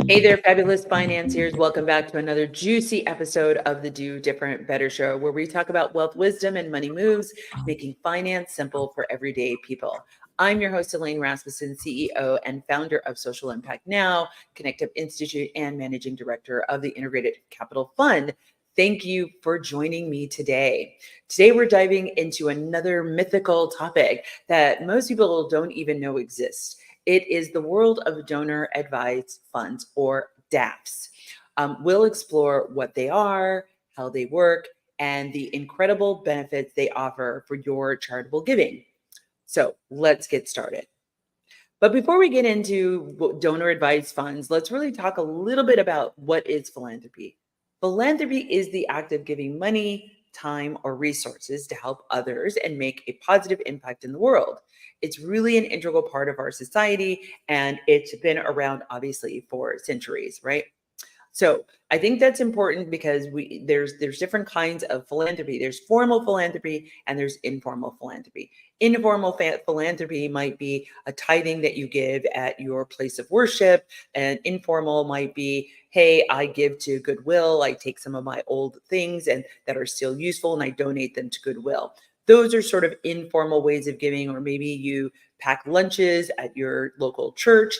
Hey there, fabulous financiers. Welcome back to another juicy episode of the Do Different Better Show, where we talk about wealth, wisdom, and money moves, making finance simple for everyday people. I'm your host, Elaine Rasmussen, CEO and founder of Social Impact Now, Connective Institute, and managing director of the Integrated Capital Fund. Thank you for joining me today. Today, we're diving into another mythical topic that most people don't even know exists. It is the world of donor advised funds, or DAFs. We'll explore what they are, how they work, and the incredible benefits they offer for your charitable giving. So let's get started. But before we get into donor advised funds, let's really talk a little bit about what is philanthropy. Philanthropy is the act of giving money, time, or resources to help others and make a positive impact in the world. It's really an integral part of our society, and it's been around obviously for centuries, right? So I think that's important because there's different kinds of philanthropy. There's formal philanthropy and there's informal philanthropy. Informal philanthropy might be a tithing that you give at your place of worship, and informal might be, hey, I give to Goodwill. I take some of my old things and that are still useful and I donate them to Goodwill. Those are sort of informal ways of giving, or maybe you pack lunches at your local church.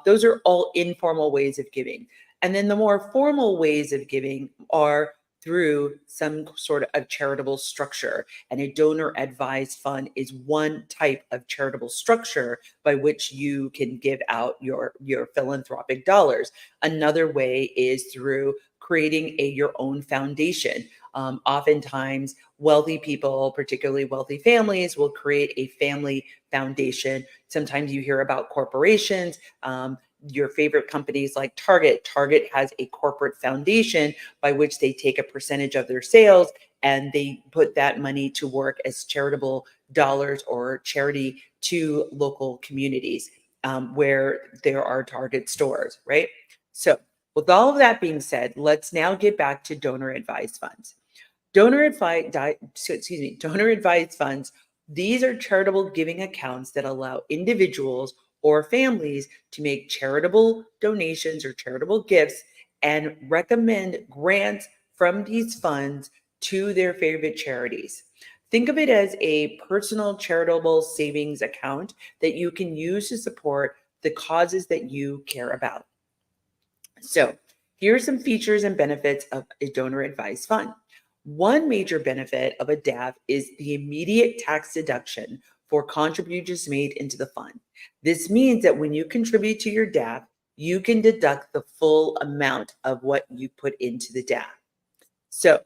Those are all informal ways of giving. And then the more formal ways of giving are through some sort of charitable structure. And a donor advised fund is one type of charitable structure by which you can give out your philanthropic dollars. Another way is through creating your own foundation. Oftentimes, wealthy people, particularly wealthy families, will create a family foundation. Sometimes you hear about corporations. Your favorite companies like Target. Target has a corporate foundation by which they take a percentage of their sales and they put that money to work as charitable dollars or charity to local communities where there are Target stores, right? So with all of that being said, let's now get back to donor advised funds. Donor advised funds, these are charitable giving accounts that allow individuals or families to make charitable donations or charitable gifts and recommend grants from these funds to their favorite charities. Think of it as a personal charitable savings account that you can use to support the causes that you care about. So, here are some features and benefits of a donor advised fund. One major benefit of a DAF is the immediate tax deduction for contributions made into the fund. This means that when you contribute to your DAF, you can deduct the full amount of what you put into the DAF. So,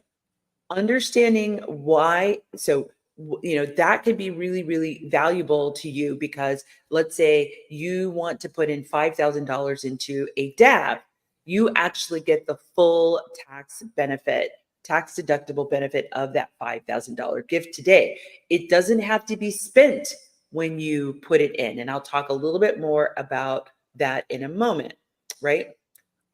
understanding why, that could be really, really valuable to you because let's say you want to put in $5,000 into a DAF, you actually get the full tax benefit, tax deductible benefit of that $5,000 gift today. It doesn't have to be spent when you put it in. And I'll talk a little bit more about that in a moment, right?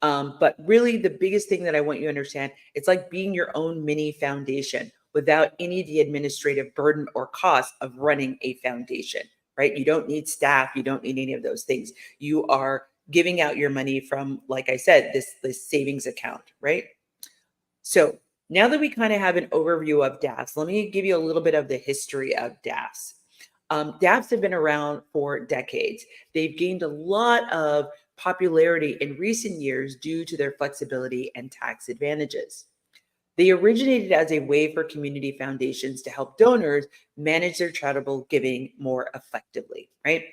But really, the biggest thing that I want you to understand, it's like being your own mini foundation without any of the administrative burden or cost of running a foundation, right? You don't need staff. You don't need any of those things. You are giving out your money from, like I said, this savings account, right? So now that we kind of have an overview of DAFs, let me give you a little bit of the history of DAFs. DAFs have been around for decades. They've gained a lot of popularity in recent years due to their flexibility and tax advantages. They originated as a way for community foundations to help donors manage their charitable giving more effectively, right?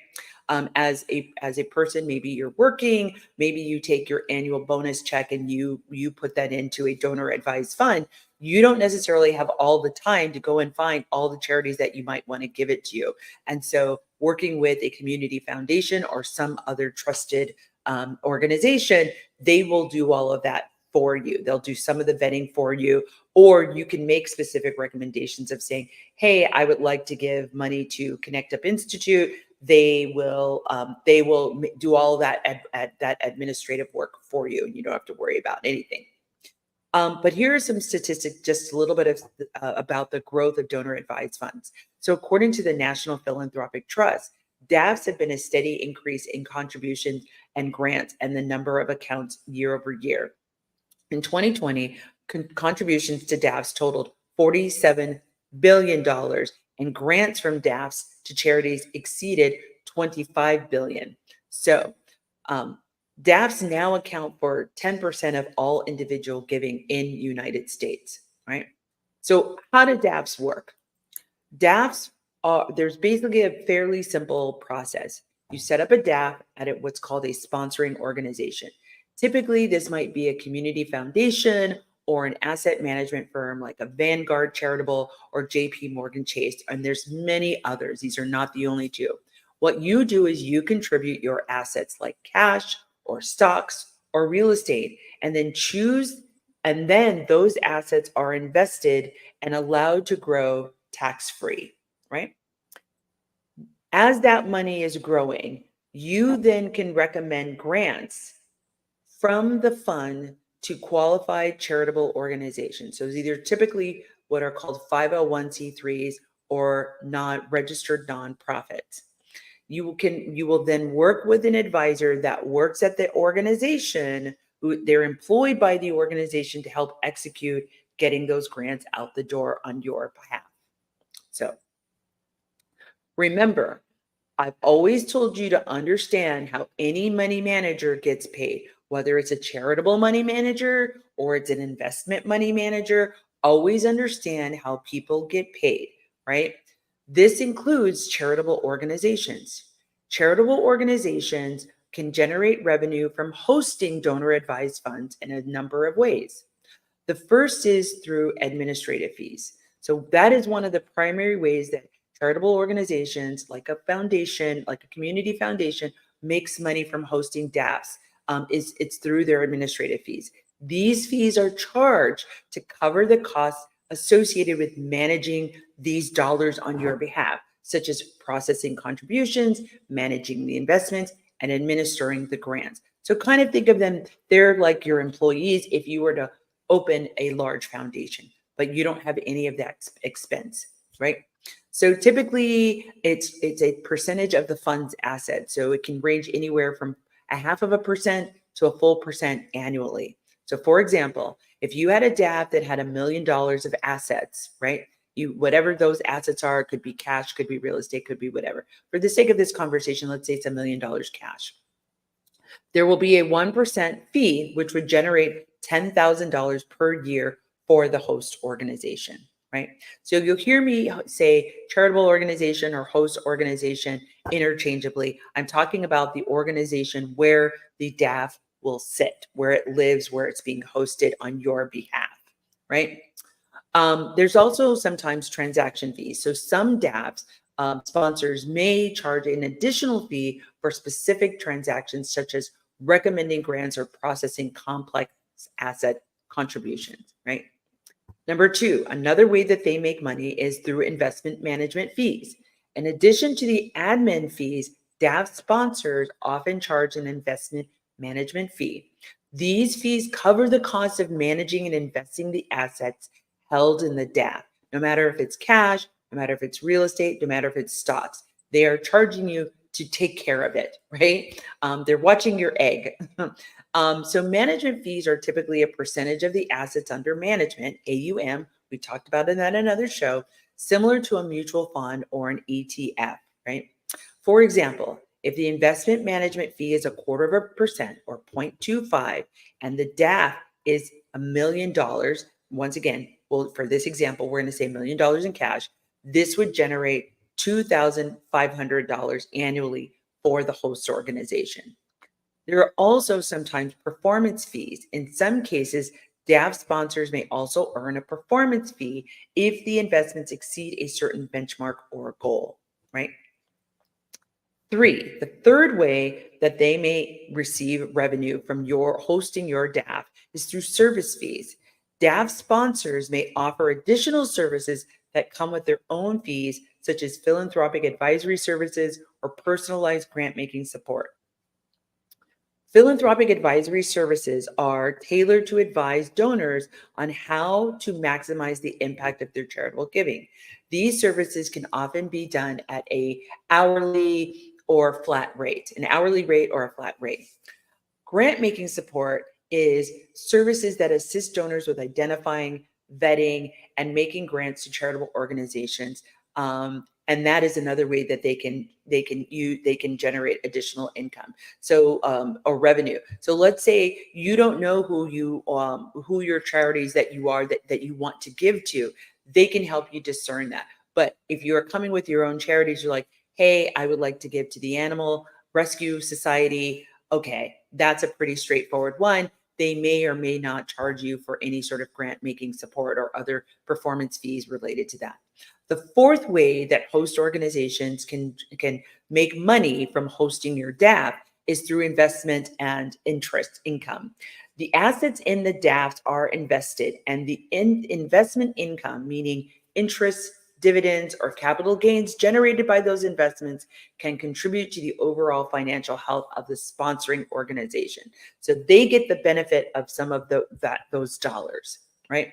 As a person, maybe you're working, maybe you take your annual bonus check and you put that into a donor advised fund. You don't necessarily have all the time to go and find all the charities that you might want to give it to you. And so working with a community foundation or some other trusted organization, they will do all of that for you. They'll do some of the vetting for you, or you can make specific recommendations of saying, hey, I would like to give money to Connect Up Institute. They will do all of that administrative work for you, and you don't have to worry about anything. But here are some statistics, just a little bit of about the growth of donor advised funds. So according to the National Philanthropic Trust, DAFs have been a steady increase in contributions and grants and the number of accounts year over year. In 2020, contributions to DAFs totaled $47 billion, and grants from DAFs to charities exceeded $25 billion. So, DAFs now account for 10% of all individual giving in United States, right? So, how do DAFs work? DAFs there's basically a fairly simple process. You set up a DAF at what's called a sponsoring organization. Typically, this might be a community foundation or an asset management firm like a Vanguard Charitable or JP Morgan Chase, and there's many others. These are not the only two. What you do is you contribute your assets like cash or stocks or real estate, and then those assets are invested and allowed to grow tax-free, right? As that money is growing, you then can recommend grants from the fund to qualified charitable organizations. So these are typically what are called 501c3s or non-registered nonprofits. You will then work with an advisor that works at the organization, who they're employed by the organization to help execute getting those grants out the door on your behalf. So remember, I've always told you to understand how any money manager gets paid, whether it's a charitable money manager or it's an investment money manager. Always understand how people get paid, right? This includes charitable organizations. Charitable organizations can generate revenue from hosting donor advised funds in a number of ways. The first is through administrative fees. So that is one of the primary ways that charitable organizations like a foundation, like a community foundation, makes money from hosting DAFs. It's through their administrative fees. These fees are charged to cover the costs associated with managing these dollars on your behalf, such as processing contributions, managing the investments, and administering the grants. So kind of think of them, they're like your employees if you were to open a large foundation, but you don't have any of that expense, right? So typically it's a percentage of the fund's assets. So it can range anywhere from 0.5% to a full percent annually. So for example, if you had a DAF that had $1 million of assets, right? Whatever those assets are, could be cash, could be real estate, could be whatever. For the sake of this conversation, let's say it's $1 million cash. There will be a 1% fee, which would generate $10,000 per year for the host organization, right? So you'll hear me say charitable organization or host organization interchangeably. I'm talking about the organization where the DAF will sit, where it lives, where it's being hosted on your behalf, right? There's also sometimes transaction fees. So some DAFs sponsors may charge an additional fee for specific transactions, such as recommending grants or processing complex asset contributions, right? Number two, another way that they make money is through investment management fees. In addition to the admin fees, DAF sponsors often charge an investment management fee. These fees cover the cost of managing and investing the assets held in the DAF, no matter if it's cash, no matter if it's real estate, no matter if it's stocks. They are charging you to take care of it, right? They're watching your egg. So management fees are typically a percentage of the assets under management, AUM. We talked about it in another show, similar to a mutual fund or an ETF, right? For example, if the investment management fee is 0.25% or 0.25, and the DAF is $1 million, once again, well, for this example, we're going to say $1 million in cash. This would generate $2,500 annually for the host organization. There are also sometimes performance fees. In some cases, DAF sponsors may also earn a performance fee if the investments exceed a certain benchmark or goal, right? Three, the third way that they may receive revenue from your hosting your DAF is through service fees. DAF sponsors may offer additional services that come with their own fees, such as philanthropic advisory services or personalized grant-making support. Philanthropic advisory services are tailored to advise donors on how to maximize the impact of their charitable giving. These services can often be done at a hourly or flat rate, an hourly rate or a flat rate. Grant making support is services that assist donors with identifying, vetting, and making grants to charitable organizations. And that is another way that they can generate additional income. So or revenue. So let's say you don't know who your charities that you want to give to. They can help you discern that. But if you're coming with your own charities, you're like, hey, I would like to give to the Animal Rescue Society. Okay, that's a pretty straightforward one. They may or may not charge you for any sort of grant making support or other performance fees related to that. The fourth way that host organizations can make money from hosting your DAF is through investment and interest income. The assets in the DAFs are invested, and the investment income, meaning interest, dividends, or capital gains generated by those investments, can contribute to the overall financial health of the sponsoring organization. So they get the benefit of some of those dollars, right?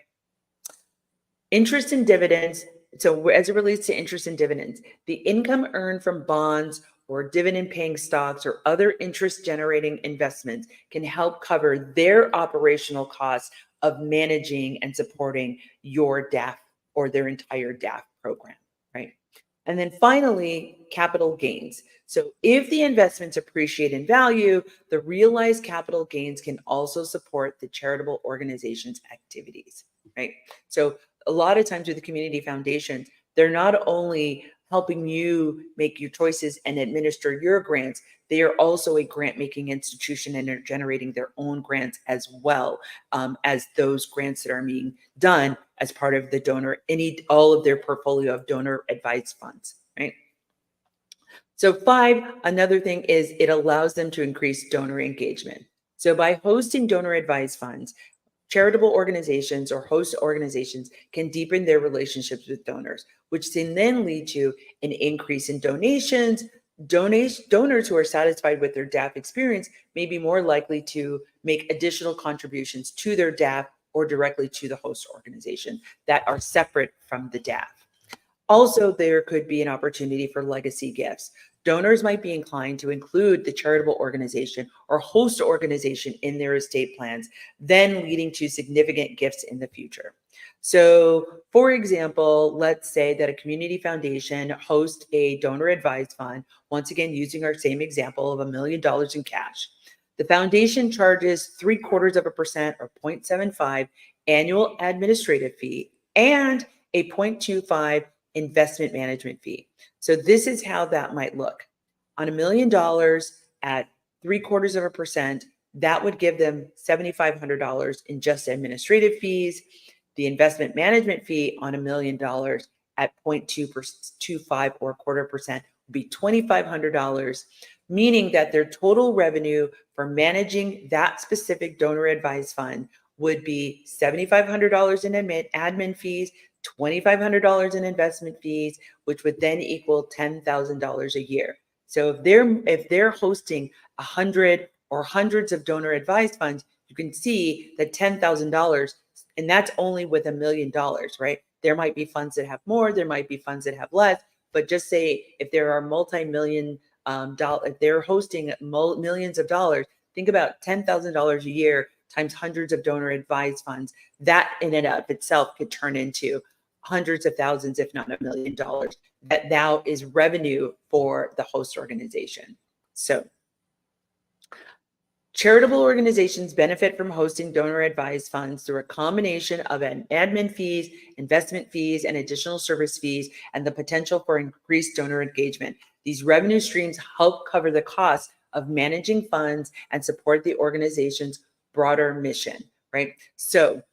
Interest and dividends. So as it relates to interest and dividends, the income earned from bonds or dividend paying stocks or other interest generating investments can help cover their operational costs of managing and supporting your DAF or their entire DAF program, right? And then finally, capital gains. So if the investments appreciate in value, the realized capital gains can also support the charitable organization's activities, right? So a lot of times with the community foundations, they're not only helping you make your choices and administer your grants, they are also a grant making institution and are generating their own grants as well, as those grants that are being done as part of the donor, all of their portfolio of donor advised funds, right? So 5, another thing is it allows them to increase donor engagement. So by hosting donor advised funds, charitable organizations or host organizations can deepen their relationships with donors, which can then lead to an increase in donations. Donors who are satisfied with their DAF experience may be more likely to make additional contributions to their DAF or directly to the host organization that are separate from the DAF. Also, there could be an opportunity for legacy gifts. Donors might be inclined to include the charitable organization or host organization in their estate plans, then leading to significant gifts in the future. So, for example, let's say that a community foundation hosts a donor advised fund, once again, using our same example of $1 million in cash. The foundation charges 0.75% or 0.75 annual administrative fee and a 0.25 investment management fee. So this is how that might look. On $1 million at 0.75%, that would give them $7,500 in just administrative fees. The investment management fee on $1 million at 0.225 or 0.25% would be $2,500, meaning that their total revenue for managing that specific donor advised fund would be $7,500 in admin fees, $2,500 in investment fees, which would then equal $10,000 a year. So if they're hosting 100 or hundreds of donor advised funds, you can see that $10,000, and that's only with $1 million, right? There might be funds that have more, there might be funds that have less, but just say if there are multi-million if they're hosting millions of dollars, think about $10,000 a year times hundreds of donor advised funds. That in and of itself could turn into hundreds of thousands, if not $1 million. That now is revenue for the host organization. So charitable organizations benefit from hosting donor advised funds through a combination of admin fees, investment fees, and additional service fees, and the potential for increased donor engagement. These revenue streams help cover the costs of managing funds and support the organization's broader mission, right? So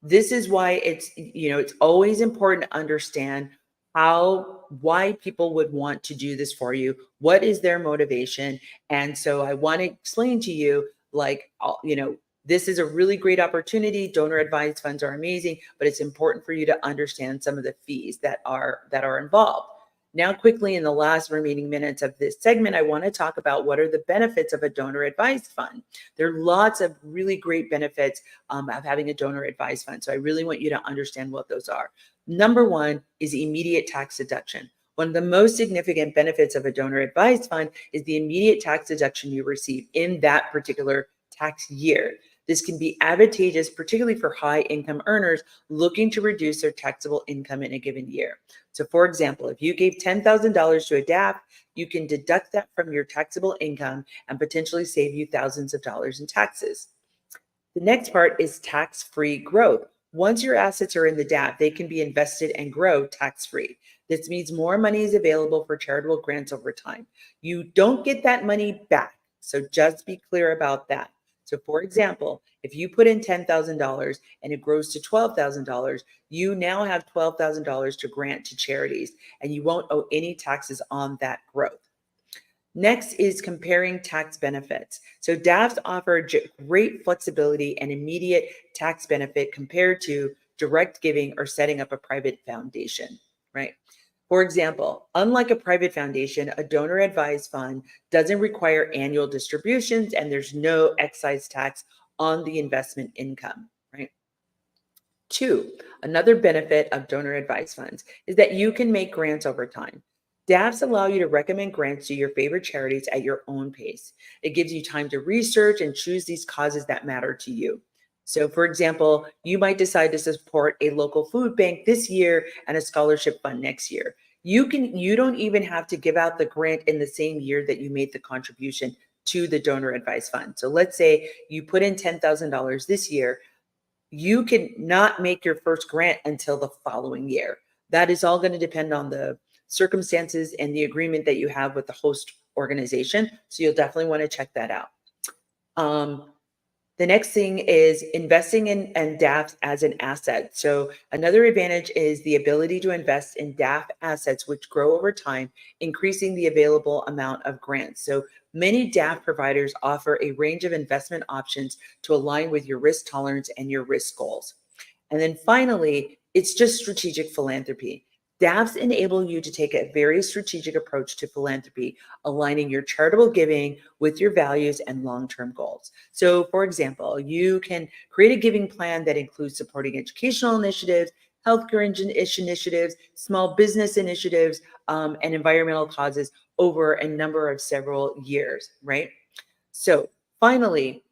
this is why it's always important to understand why people would want to do this for you. What is their motivation? And so I want to explain to you, this is a really great opportunity. Donor advised funds are amazing, but it's important for you to understand some of the fees that are involved. Now, quickly in the last remaining minutes of this segment, I want to talk about what are the benefits of a donor advised fund. There are lots of really great benefits of having a donor advised fund. So I really want you to understand what those are. Number one is immediate tax deduction. One of the most significant benefits of a donor advised fund is the immediate tax deduction you receive in that particular tax year. This can be advantageous, particularly for high income earners looking to reduce their taxable income in a given year. So, for example, if you gave $10,000 to a DAP, you can deduct that from your taxable income and potentially save you thousands of dollars in taxes. The next part is tax-free growth. Once your assets are in the DAP, they can be invested and grow tax-free. This means more money is available for charitable grants over time. You don't get that money back, so just be clear about that. So, for example, if you put in $10,000 and it grows to $12,000, you now have $12,000 to grant to charities, and you won't owe any taxes on that growth. Next is comparing tax benefits. So DAFs offer great flexibility and immediate tax benefit compared to direct giving or setting up a private foundation, right? For example, unlike a private foundation, a donor advised fund doesn't require annual distributions and there's no excise tax on the investment income, right? Two, another benefit of donor advised funds is that you can make grants over time. DAFs allow you to recommend grants to your favorite charities at your own pace. It gives you time to research and choose these causes that matter to you. So, for example, you might decide to support a local food bank this year and a scholarship fund next year. You don't even have to give out the grant in the same year that you made the contribution to the donor advised fund. So let's say you put in $10,000 this year, you can not make your first grant until the following year. That is all going to depend on the circumstances and the agreement that you have with the host organization. So you'll definitely want to check that out. The next thing is investing in DAFs as an asset. So another advantage is the ability to invest in DAF assets, which grow over time, increasing the available amount of grants. So many DAF providers offer a range of investment options to align with your risk tolerance and your risk goals. And then finally, it's just strategic philanthropy. DAFs enable you to take a very strategic approach to philanthropy, aligning your charitable giving with your values and long-term goals. So, for example, you can create a giving plan that includes supporting educational initiatives, healthcare initiatives, small business initiatives, and environmental causes over a number of several years, right? So, finally,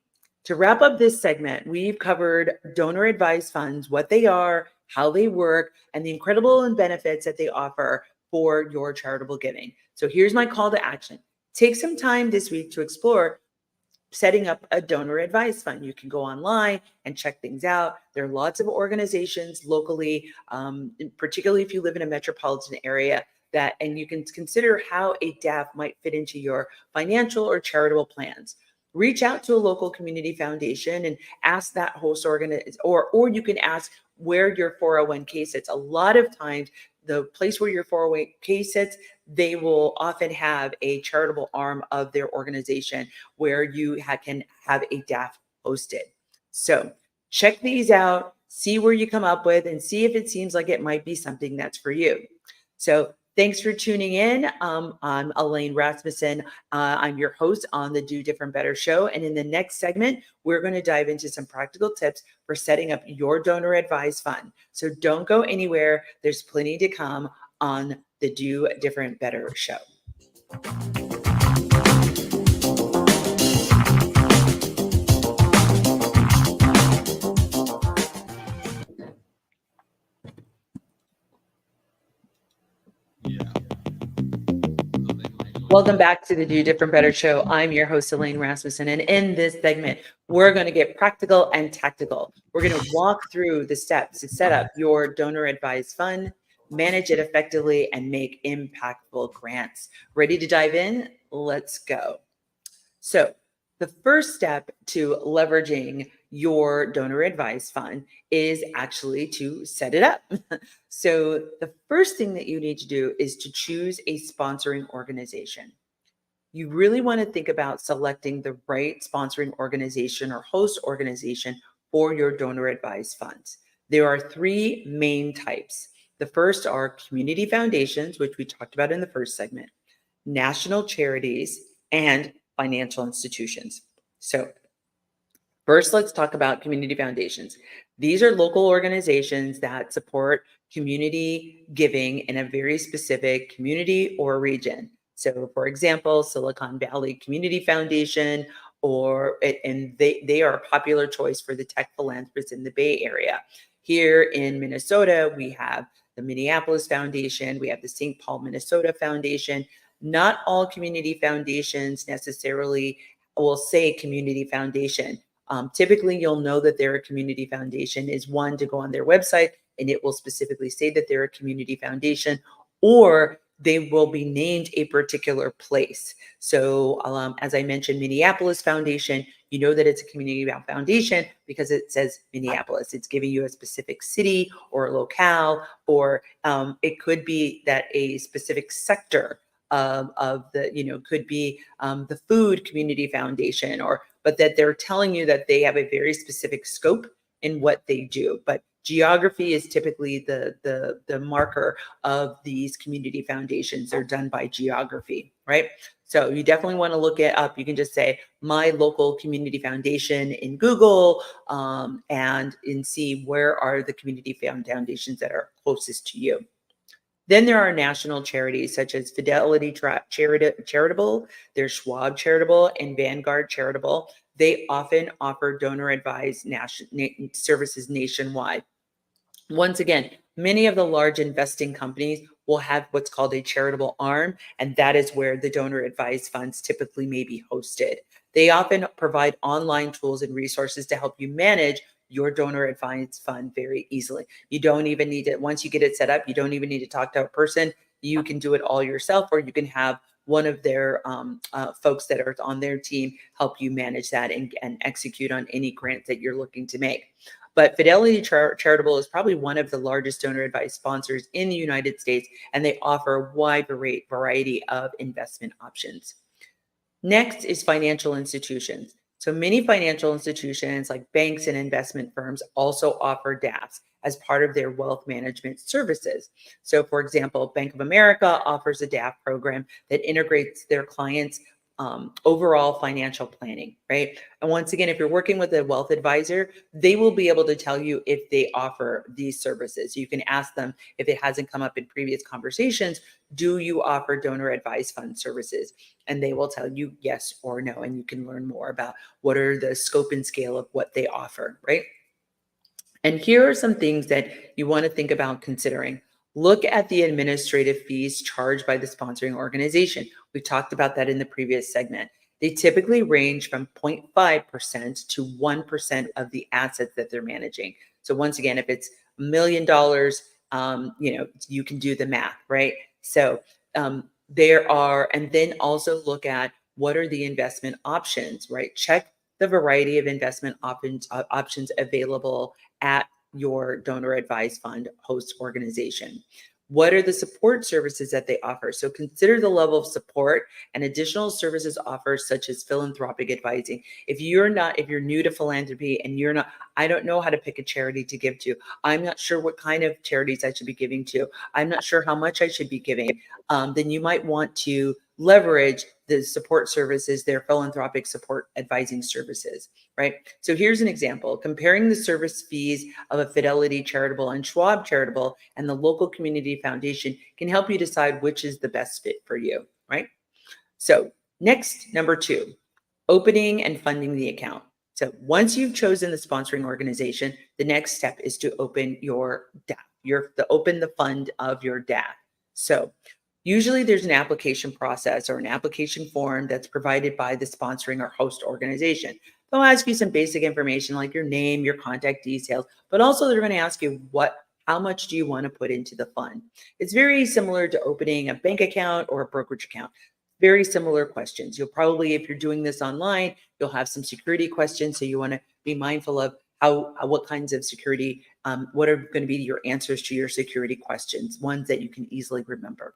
to wrap up this segment, we've covered donor advised funds, what they are, how they work, and the incredible benefits that they offer for your charitable giving. So here's my call to action. Take some time this week to explore setting up a donor advised fund. You can go online and check things out. There are lots of organizations locally, particularly if you live in a metropolitan area, and you can consider how a DAF might fit into your financial or charitable plans. Reach out to a local community foundation and ask that host organization, or you can ask where your 401k sits. A lot of times, the place where your 401k sits, they will often have a charitable arm of their organization where you can have a DAF hosted. So check these out, see where you come up with, and see if it seems like it might be something that's for you. So thanks for tuning in. I'm Elaine Rasmussen. I'm your host on the Do Different Better show. And in the next segment, we're going to dive into some practical tips for setting up your donor advised fund. So don't go anywhere. There's plenty to come on the Do Different Better show. Welcome back to the Do Different Better show. I'm your host, Elaine Rasmussen. And in this segment, we're going to get practical and tactical. We're going to walk through the steps to set up your donor advised fund, manage it effectively, and make impactful grants. Ready to dive in? Let's go. So the first step to leveraging your donor advised fund is actually to set it up. So the first thing that you need to do is to choose a sponsoring organization. You really want to think about selecting the right sponsoring organization or host organization for your donor advised funds. There are three main types. The first are community foundations, which we talked about in the first segment, national charities, and financial institutions. So first, let's talk about community foundations. These are local organizations that support community giving in a very specific community or region. So, for example, Silicon Valley Community Foundation, and they are a popular choice for the tech philanthropists in the Bay Area. Here in Minnesota, we have the Minneapolis Foundation, we have the St. Paul, Minnesota Foundation. Not all community foundations necessarily will say community foundation. Typically, you'll know that they're a community foundation is one to go on their website and it will specifically say that they're a community foundation, or they will be named a particular place. So, as I mentioned, Minneapolis Foundation, you know that it's a community foundation because it says Minneapolis. It's giving you a specific city or locale, or it could be that a specific sector of the, could be the Food Community Foundation, but that they're telling you that they have a very specific scope in what they do. But geography is typically the marker of these community foundations. They're done by geography, right? So you definitely want to look it up. You can just say my local community foundation in Google, and see where are the community foundations that are closest to you. Then there are national charities such as Fidelity Charitable, there's Schwab Charitable, and Vanguard Charitable. They often offer donor advised services nationwide. Once again, many of the large investing companies will have what's called a charitable arm, and that is where the donor advised funds typically may be hosted. They often provide online tools and resources to help you manage your donor advised fund very easily. You don't even need it. Once you get it set up, you don't even need to talk to a person. You can do it all yourself, or you can have one of their folks that are on their team help you manage that and execute on any grant that you're looking to make. But Fidelity Charitable is probably one of the largest donor advised sponsors in the United States, and they offer a wide variety of investment options. Next is financial institutions. So many financial institutions like banks and investment firms also offer DAFs as part of their wealth management services. So for example, Bank of America offers a DAF program that integrates their clients' overall financial planning, right? And once again, if you're working with a wealth advisor, they will be able to tell you if they offer these services. You can ask them if it hasn't come up in previous conversations, do you offer donor advised fund services? And they will tell you yes or no. And you can learn more about what are the scope and scale of what they offer, right? And here are some things that you want to think about considering. Look at the administrative fees charged by the sponsoring organization. We talked about that in the previous segment. They typically range from 0.5% to 1% of the assets that they're managing. So once again, if it's $1 million, you can do the math, right? So and then also look at what are the investment options, right? Check the variety of investment options available at your donor advised fund host organization. What are the support services that they offer? So consider the level of support and additional services offered, such as philanthropic advising. If you're new to philanthropy and I don't know how to pick a charity to give to. I'm not sure what kind of charities I should be giving to. I'm not sure how much I should be giving. Then you might want to leverage the support services, their philanthropic support advising services, right? So here's an example. Comparing the service fees of a Fidelity Charitable and Schwab Charitable and the local community foundation can help you decide which is the best fit for you, right? So next, number 2, opening and funding the account. So once you've chosen the sponsoring organization, the next step is to open your DAF, open the fund of your DAF. So usually there's an application process or an application form that's provided by the sponsoring or host organization. They'll ask you some basic information like your name, your contact details, but also they're going to ask you how much do you want to put into the fund? It's very similar to opening a bank account or a brokerage account. Very similar questions. You'll probably, if you're doing this online, you'll have some security questions. So you want to be mindful of what kinds of security, what are going to be your answers to your security questions, ones that you can easily remember.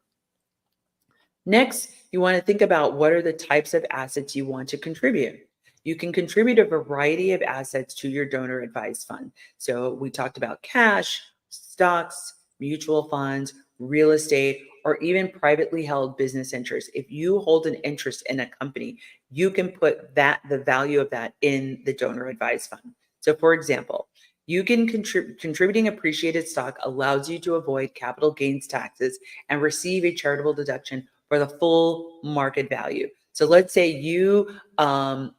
Next, you want to think about what are the types of assets you want to contribute. You can contribute a variety of assets to your donor advised fund. So we talked about cash, stocks, mutual funds, real estate, or even privately held business interests. If you hold an interest in a company, you can put the value of that in the donor advised fund. So for example, Contributing appreciated stock allows you to avoid capital gains taxes and receive a charitable deduction for the full market value. So let's say you have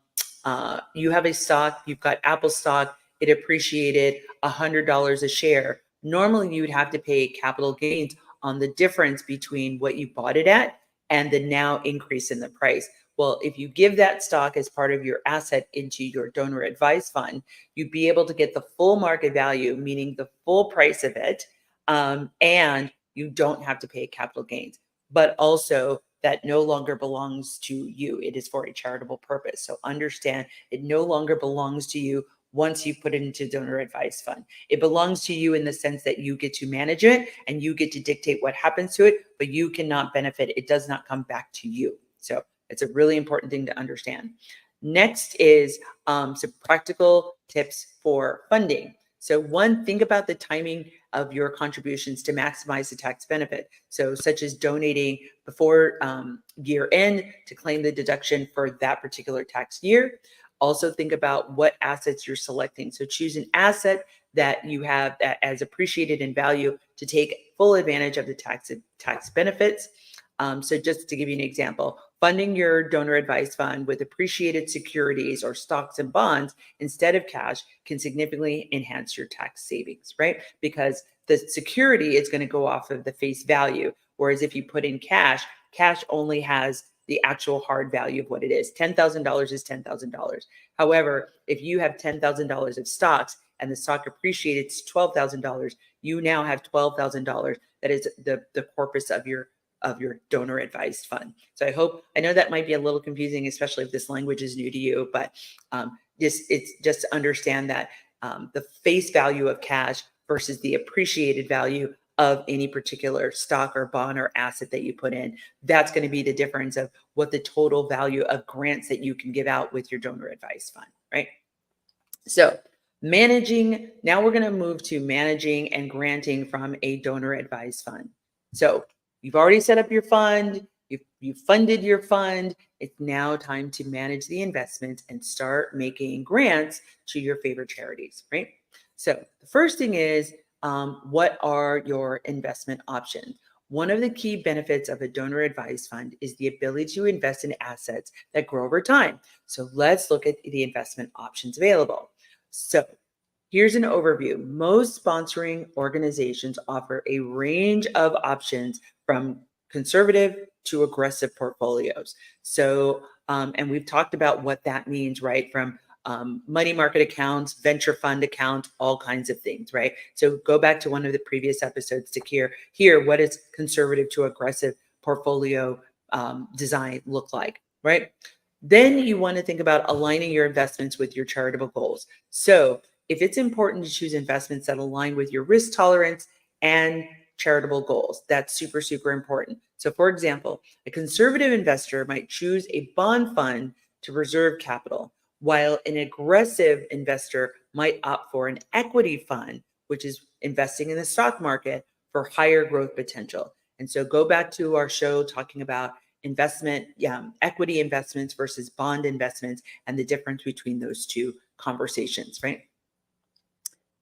a stock, you've got Apple stock, it appreciated $100 a share. Normally, you would have to pay capital gains on the difference between what you bought it at and the now increase in the price. Well, if you give that stock as part of your asset into your donor advised fund, you'd be able to get the full market value, meaning the full price of it, and you don't have to pay capital gains. But also, that no longer belongs to you. It is for a charitable purpose. So understand it no longer belongs to you once you put it into donor advised fund. It belongs to you in the sense that you get to manage it and you get to dictate what happens to it, but you cannot benefit. It does not come back to you. So it's a really important thing to understand. Next is some practical tips for funding. So one, think about the timing of your contributions to maximize the tax benefit. So such as donating before year end to claim the deduction for that particular tax year. Also think about what assets you're selecting. So choose an asset that you have that as appreciated in value to take full advantage of the tax benefits. So just to give you an example, funding your donor advised fund with appreciated securities or stocks and bonds instead of cash can significantly enhance your tax savings, right? Because the security is going to go off of the face value. Whereas if you put in cash, cash only has the actual hard value of what it is. $10,000 is $10,000. However, if you have $10,000 of stocks and the stock appreciated to $12,000, you now have $12,000 that is the corpus of your donor advised fund. So I know that might be a little confusing, especially if this language is new to you, but it's just to understand that the face value of cash versus the appreciated value of any particular stock or bond or asset that you put in, that's going to be the difference of what the total value of grants that you can give out with your donor advised fund, right? So now we're going to move to managing and granting from a donor advised fund. So you've already set up your fund, you've funded your fund. It's now time to manage the investments and start making grants to your favorite charities, right? So the first thing is, what are your investment options? One of the key benefits of a donor advised fund is the ability to invest in assets that grow over time. So let's look at the investment options available. So here's an overview. Most sponsoring organizations offer a range of options from conservative to aggressive portfolios. So, and we've talked about what that means, right? From money market accounts, venture fund accounts, all kinds of things, right? So go back to one of the previous episodes to hear what does conservative to aggressive portfolio design look like, right? Then you want to think about aligning your investments with your charitable goals. So if it's important to choose investments that align with your risk tolerance and charitable goals, that's super, super important. So for example, a conservative investor might choose a bond fund to reserve capital, while an aggressive investor might opt for an equity fund, which is investing in the stock market for higher growth potential. And so go back to our show talking about equity investments versus bond investments and the difference between those two conversations, right?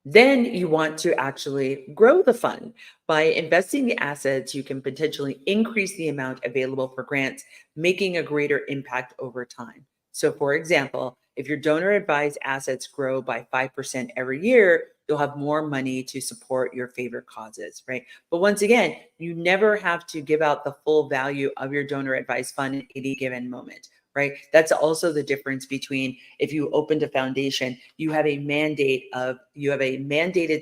Then you want to actually grow the fund. By investing the assets, you can potentially increase the amount available for grants, making a greater impact over time. So for example, if your donor advised assets grow by 5% every year, you'll have more money to support your favorite causes, right? But once again, you never have to give out the full value of your donor advised fund at any given moment, right? That's also the difference between if you opened a foundation, you have a mandated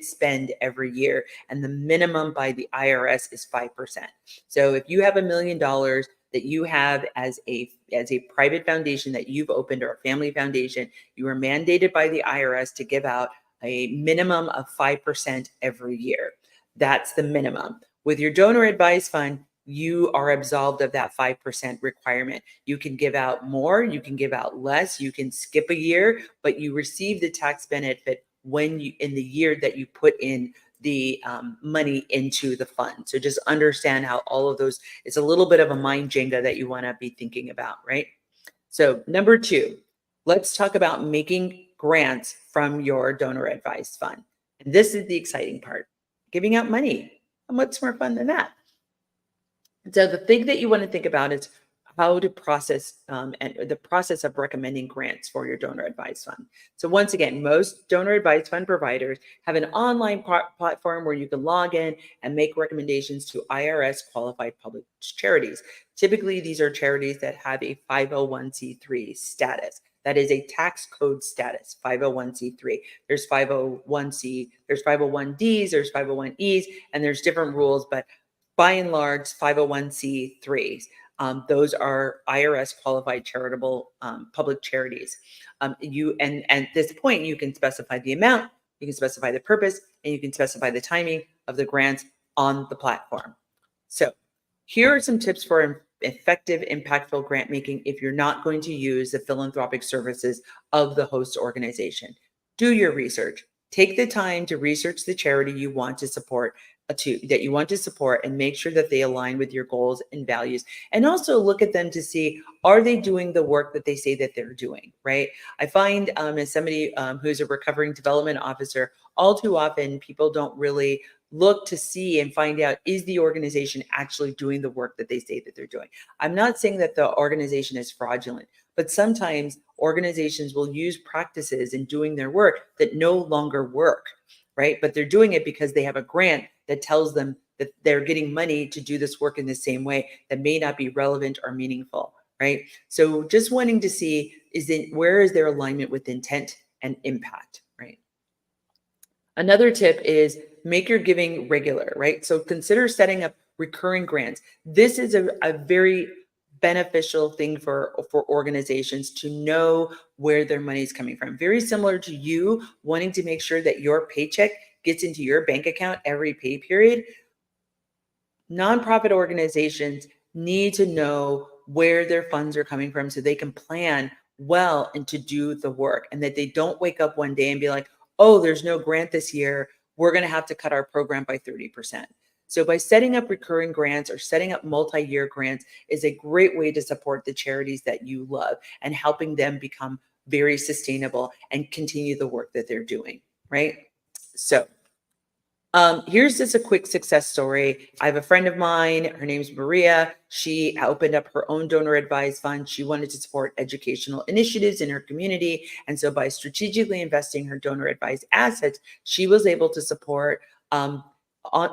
spend every year, and the minimum by the IRS is 5%. So if you have $1 million that you have as a private foundation that you've opened or a family foundation, you are mandated by the IRS to give out a minimum of 5% every year. That's the minimum. With your donor advised fund, you are absolved of that 5% requirement. You can give out more, you can give out less, you can skip a year, but you receive the tax benefit in the year that you put in the money into the fund. So just understand how all of those, it's a little bit of a mind Jenga that you want to be thinking about, right? So number 2, let's talk about making grants from your donor advised fund. And this is the exciting part, giving out money. And what's more fun than that? So the thing that you want to think about is how to process and the process of recommending grants for your donor advised fund. So once again, most donor advised fund providers have an online platform where you can log in and make recommendations to IRS qualified public charities. Typically, these are charities that have a 501c3 status. That is a tax code status, 501c3. There's 501c, there's 501ds, there's 501es, and there's different rules, but by and large, 501c3s. Those are IRS qualified charitable public charities. And at this point, you can specify the amount, you can specify the purpose, and you can specify the timing of the grants on the platform. So here are some tips for effective, impactful grant making if you're not going to use the philanthropic services of the host organization. Do your research. Take the time to research the charity you want to support, and make sure that they align with your goals and values, and also look at them to see, are they doing the work that they say that they're doing, right? I find as somebody who's a recovering development officer, all too often people don't really look to see and find out, is the organization actually doing the work that they say that they're doing? I'm not saying that the organization is fraudulent, but sometimes organizations will use practices in doing their work that no longer work, right? But they're doing it because they have a grant that tells them that they're getting money to do this work in the same way that may not be relevant or meaningful, right? So just wanting to see, where is their alignment with intent and impact, right? Another tip is make your giving regular, right? So consider setting up recurring grants. This is a very beneficial thing for organizations to know where their money is coming from. Very similar to you wanting to make sure that your paycheck gets into your bank account every pay period. Nonprofit organizations need to know where their funds are coming from so they can plan well and to do the work, and that they don't wake up one day and be like, oh, there's no grant this year, we're going to have to cut our program by 30%. So by setting up recurring grants or setting up multi-year grants is a great way to support the charities that you love and helping them become very sustainable and continue the work that they're doing, right? So here's just a quick success story. I have a friend of mine, her name's Maria. She opened up her own donor advised fund. She wanted to support educational initiatives in her community. And so by strategically investing her donor advised assets, she was able to support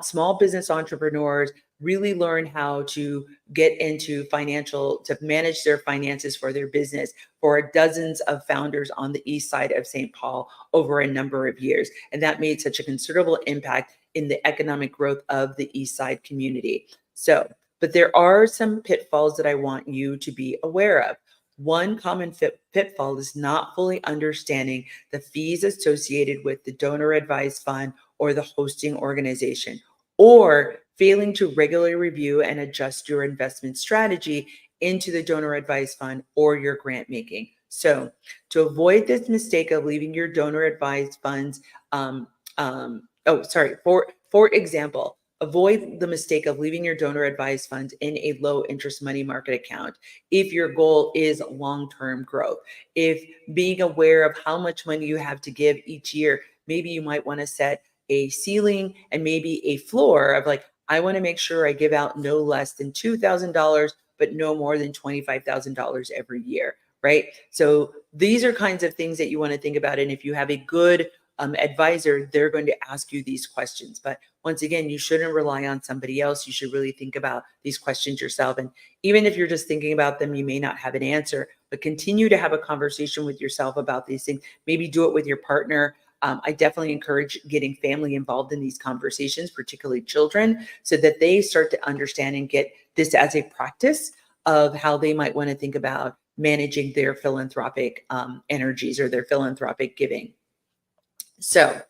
small business entrepreneurs, really learn how to get into to manage their finances for their business for dozens of founders on the east side of St. Paul over a number of years. And that made such a considerable impact in the economic growth of the east side community. So, but there are some pitfalls that I want you to be aware of. One common pitfall is not fully understanding the fees associated with the donor advised fund or the hosting organization, or failing to regularly review and adjust your investment strategy into the donor advised fund or your grant making. So to avoid this mistake of leaving your donor advised funds, for example, avoid the mistake of leaving your donor advised funds in a low interest money market account if your goal is long-term growth. If being aware of how much money you have to give each year, maybe you might want to set a ceiling and maybe a floor of like, I want to make sure I give out no less than $2,000, but no more than $25,000 every year, right? So these are kinds of things that you want to think about. And if you have a good advisor, they're going to ask you these questions. But once again, you shouldn't rely on somebody else. You should really think about these questions yourself. And even if you're just thinking about them, you may not have an answer, but continue to have a conversation with yourself about these things. Maybe do it with your partner. I definitely encourage getting family involved in these conversations, particularly children, so that they start to understand and get this as a practice of how they might want to think about managing their philanthropic energies or their philanthropic giving. So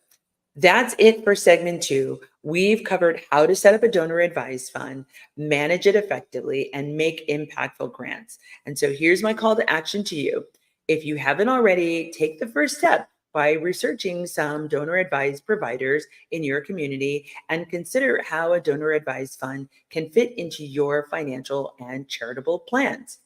that's it for segment 2. We've covered how to set up a donor advised fund, manage it effectively, and make impactful grants. And so here's my call to action to you. If you haven't already, take the first step by researching some donor advised providers in your community and consider how a donor advised fund can fit into your financial and charitable plans.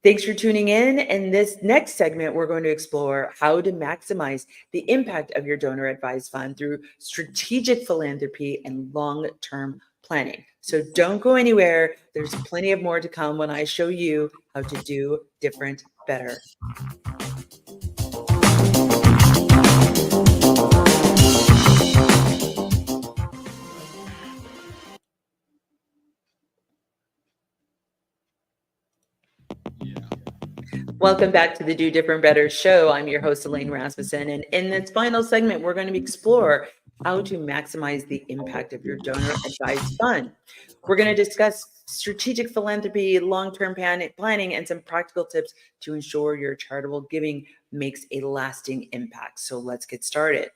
Thanks for tuning in. In this next segment, we're going to explore how to maximize the impact of your donor advised fund through strategic philanthropy and long term planning. So don't go anywhere. There's plenty of more to come when I show you how to do different better. Welcome back to the Do Different Better show. I'm your host, Elaine Rasmussen. And in this final segment, we're going to explore how to maximize the impact of your donor advised fund. We're going to discuss strategic philanthropy, long term planning, and some practical tips to ensure your charitable giving makes a lasting impact. So let's get started.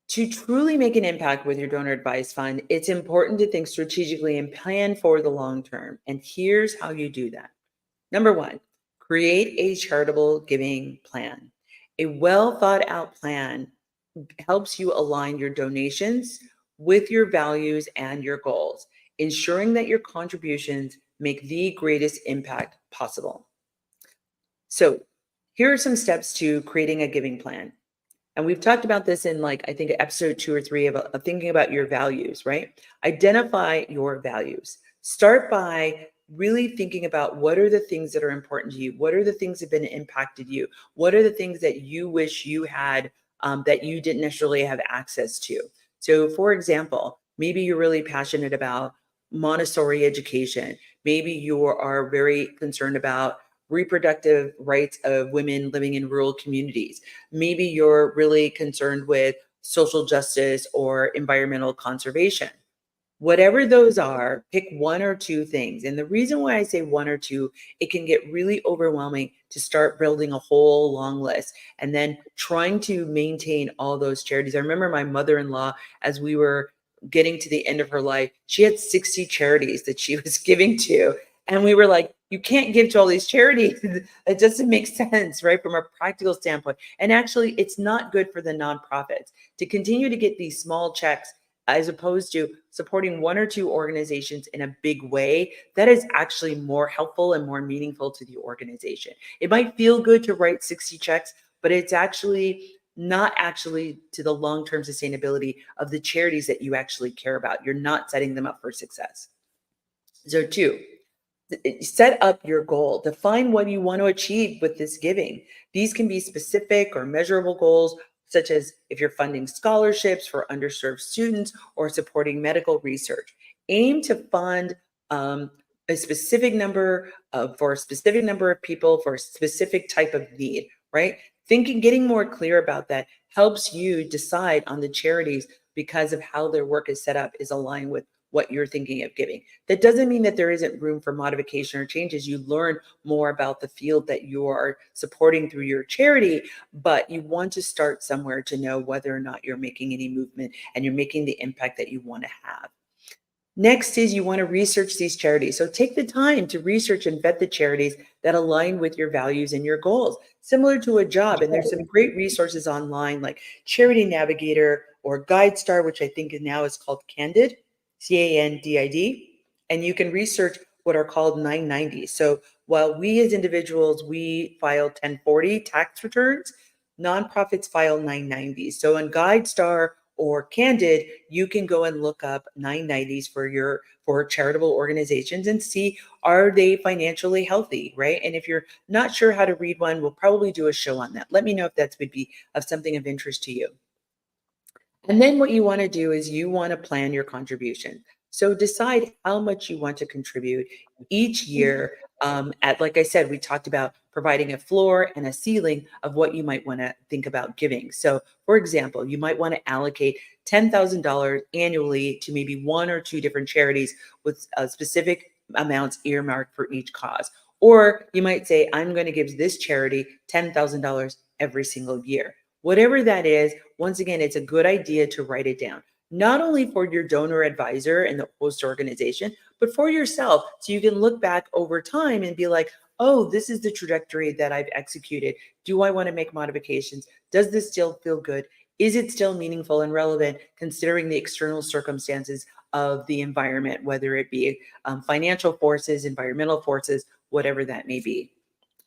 To truly make an impact with your donor advised fund, it's important to think strategically and plan for the long term. And here's how you do that. Number one, create a charitable giving plan. A well thought out plan helps you align your donations with your values and your goals, ensuring that your contributions make the greatest impact possible. So, here are some steps to creating a giving plan. And we've talked about this in I think episode 2 or 3 of thinking about your values, right? Identify your values. Start by really thinking about what are the things that are important to you? What are the things that have been impacted you? What are the things that you wish you had that you didn't necessarily have access to? So, for example, maybe you're really passionate about Montessori education. Maybe you are very concerned about reproductive rights of women living in rural communities. Maybe you're really concerned with social justice or environmental conservation. Whatever those are, pick one or two things. And the reason why I say one or two, it can get really overwhelming to start building a whole long list and then trying to maintain all those charities. I remember my mother-in-law, as we were getting to the end of her life, she had 60 charities that she was giving to. And we were like, you can't give to all these charities. It doesn't make sense, right? From a practical standpoint. And actually, it's not good for the nonprofits to continue to get these small checks as opposed to supporting one or two organizations in a big way. That is actually more helpful and more meaningful to the organization. It might feel good to write 60 checks, but it's actually not actually to the long-term sustainability of the charities that you actually care about. You're not setting them up for success. So two, set up your goal. Define what you want to achieve with this giving. These can be specific or measurable goals, such as if you're funding scholarships for underserved students or supporting medical research. Aim to fund a specific number for a specific number of people for a specific type of need, right? Getting more clear about that helps you decide on the charities because of how their work is set up is aligned with what you're thinking of giving. That doesn't mean that there isn't room for modification or changes. You learn more about the field that you are supporting through your charity, but you want to start somewhere to know whether or not you're making any movement and you're making the impact that you want to have. Next is you want to research these charities. So take the time to research and vet the charities that align with your values and your goals, similar to a job. And there's some great resources online like Charity Navigator or GuideStar, which I think now is called Candid, Candid. And you can research what are called 990s. So while we as individuals, we file 1040 tax returns, nonprofits file 990s. So in GuideStar or Candid, you can go and look up 990s for charitable organizations and see, are they financially healthy, right? And if you're not sure how to read one, we'll probably do a show on that. Let me know if that would be of something of interest to you. And then what you want to do is you want to plan your contribution. So decide how much you want to contribute each year. Like I said, we talked about providing a floor and a ceiling of what you might want to think about giving. So, for example, you might want to allocate $10,000 annually to maybe one or two different charities with specific amounts earmarked for each cause. Or you might say, I'm going to give this charity $10,000 every single year. Whatever that is, once again, it's a good idea to write it down, not only for your donor advisor and the host organization, but for yourself. So you can look back over time and be like, oh, this is the trajectory that I've executed. Do I want to make modifications? Does this still feel good? Is it still meaningful and relevant considering the external circumstances of the environment, whether it be financial forces, environmental forces, whatever that may be.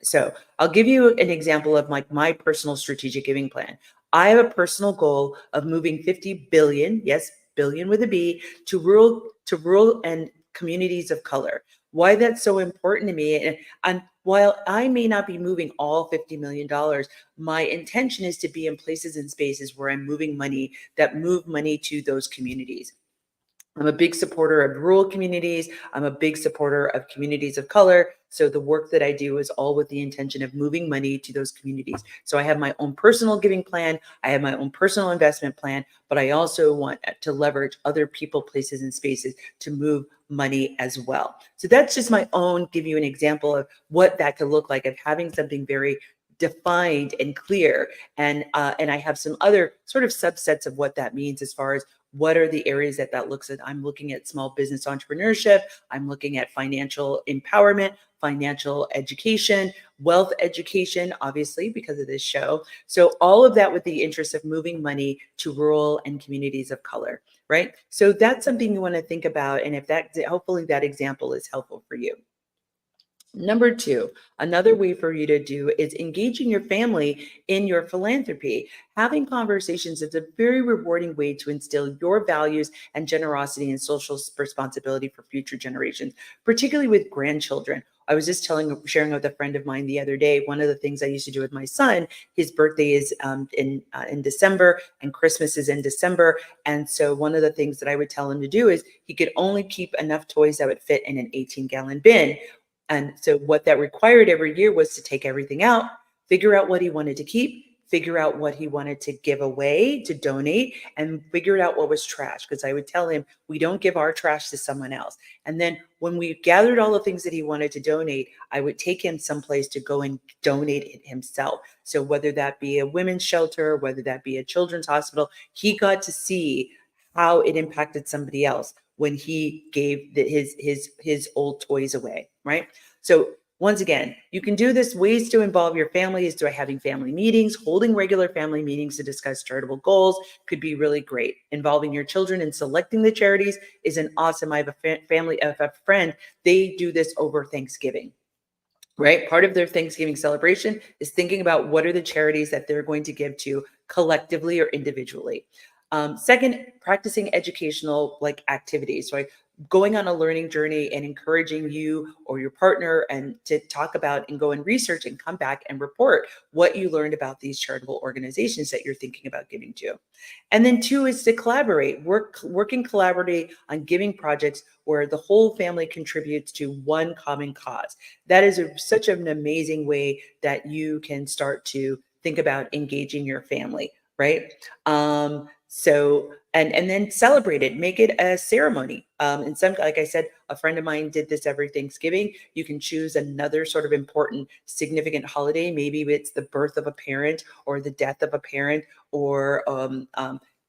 So I'll give you an example of my personal strategic giving plan. I have a personal goal of moving 50 billion, yes, billion with a B, to rural and communities of color. Why that's so important to me, and while I may not be moving all $50 million, my intention is to be in places and spaces where I'm moving money that move money to those communities. I'm a big supporter of rural communities. I'm a big supporter of communities of color. So the work that I do is all with the intention of moving money to those communities. So I have my own personal giving plan. I have my own personal investment plan, but I also want to leverage other people, places, and spaces to move money as well. So that's just my own, give you an example of what that could look like, of having something very defined and clear. And I have some other sort of subsets of what that means as far as what are the areas that looks at. I'm looking at small business entrepreneurship. I'm looking at financial empowerment, financial education, wealth education, obviously, because of this show. So all of that with the interest of moving money to rural and communities of color, right? So that's something you want to think about. And if that, hopefully that example is helpful for you. Number two, another way for you to do is engaging your family in your philanthropy. Having conversations is a very rewarding way to instill your values and generosity and social responsibility for future generations, particularly with grandchildren. I was just sharing with a friend of mine the other day. One of the things I used to do with my son, his birthday is in December, and Christmas is in December. And so one of the things that I would tell him to do is he could only keep enough toys that would fit in an 18-gallon bin. And so what that required every year was to take everything out, figure out what he wanted to keep, figure out what he wanted to give away, to donate, and figure out what was trash. Because I would tell him, we don't give our trash to someone else. And then when we gathered all the things that he wanted to donate, I would take him someplace to go and donate it himself. So whether that be a women's shelter, whether that be a children's hospital, he got to see how it impacted somebody else when he gave his old toys away, right? So once again, you can do this. Ways to involve your family is by having family meetings, holding regular family meetings to discuss charitable goals could be really great. Involving your children in selecting the charities is an awesome. I have a friend, they do this over Thanksgiving. Right? Part of their Thanksgiving celebration is thinking about what are the charities that they're going to give to collectively or individually. Second, practicing educational like activities, right? Going on a learning journey and encouraging you or your partner and to talk about and go and research and come back and report what you learned about these charitable organizations that you're thinking about giving to. And then two is to collaborate, working collaboratively on giving projects where the whole family contributes to one common cause. That is such an amazing way that you can start to think about engaging your family, right? And then celebrate it, make it a ceremony. And some, like I said, a friend of mine did this every Thanksgiving. You can choose another sort of important, significant holiday. Maybe it's the birth of a parent or the death of a parent, or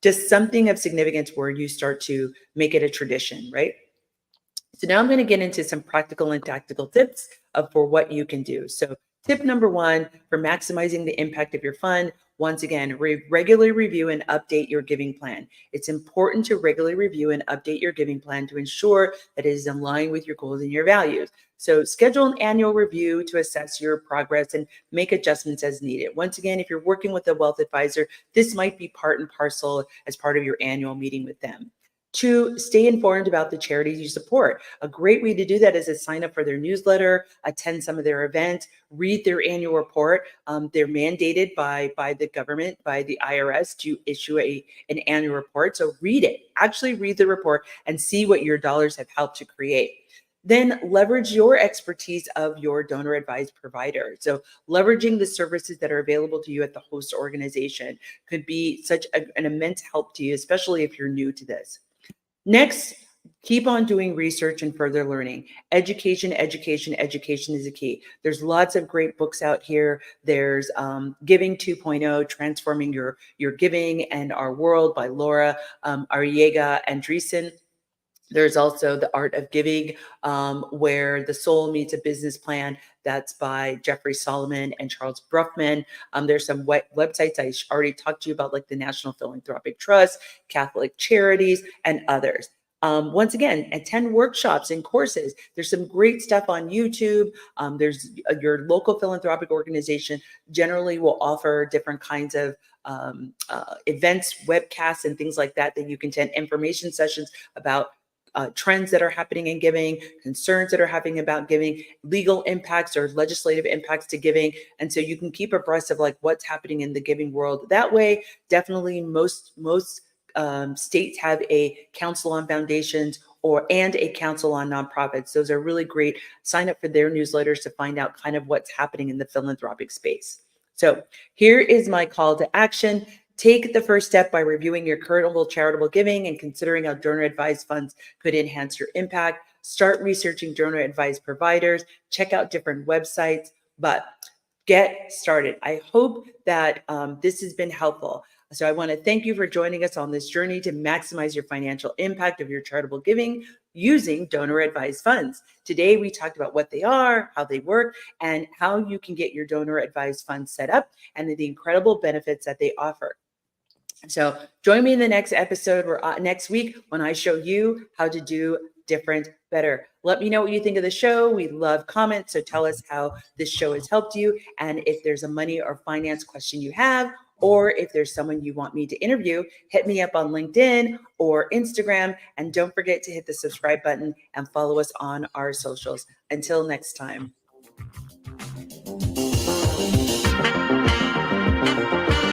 just something of significance where you start to make it a tradition, right? So now I'm going to get into some practical and tactical tips for what you can do. So tip number one for maximizing the impact of your fund. Once again, regularly review and update your giving plan. It's important to regularly review and update your giving plan to ensure that it is in line with your goals and your values. So schedule an annual review to assess your progress and make adjustments as needed. Once again, if you're working with a wealth advisor, this might be part and parcel as part of your annual meeting with them. Two, stay informed about the charities you support. A great way to do that is to sign up for their newsletter, attend some of their events, read their annual report. They're mandated by the government, by the IRS, to issue an annual report. So read it, actually read the report and see what your dollars have helped to create. Then leverage your expertise of your donor advised provider. So leveraging the services that are available to you at the host organization could be such an immense help to you, especially if you're new to this. Next, keep on doing research and further learning. Education, education, education is a key. There's lots of great books out here. There's Giving 2.0, Transforming Your Giving and Our World by Laura Arriaga Andreessen. There's also The Art of Giving, where the soul meets a business plan. That's by Jeffrey Solomon and Charles Bruffman. There's some websites I already talked to you about, like the National Philanthropic Trust, Catholic Charities, and others. Once again, attend workshops and courses. There's some great stuff on YouTube. There's your local philanthropic organization generally will offer different kinds of events, webcasts, and things like that that you can attend information sessions about trends that are happening in giving, concerns that are happening about giving, legal impacts or legislative impacts to giving. And so you can keep abreast of like what's happening in the giving world. That way, definitely most states have a council on foundations and a council on nonprofits. Those are really great. Sign up for their newsletters to find out kind of what's happening in the philanthropic space. So here is my call to action. Take the first step by reviewing your current charitable giving and considering how donor advised funds could enhance your impact. Start researching donor advised providers, check out different websites, but get started. I hope that this has been helpful. So I want to thank you for joining us on this journey to maximize your financial impact of your charitable giving using donor advised funds. Today, we talked about what they are, how they work, and how you can get your donor advised funds set up and the incredible benefits that they offer. So join me in the next episode or next week when I show you how to do different better. Let me know what you think of the show. We love comments. So tell us how this show has helped you. And if there's a money or finance question you have, or if there's someone you want me to interview, hit me up on LinkedIn or Instagram. And don't forget to hit the subscribe button and follow us on our socials. Until next time.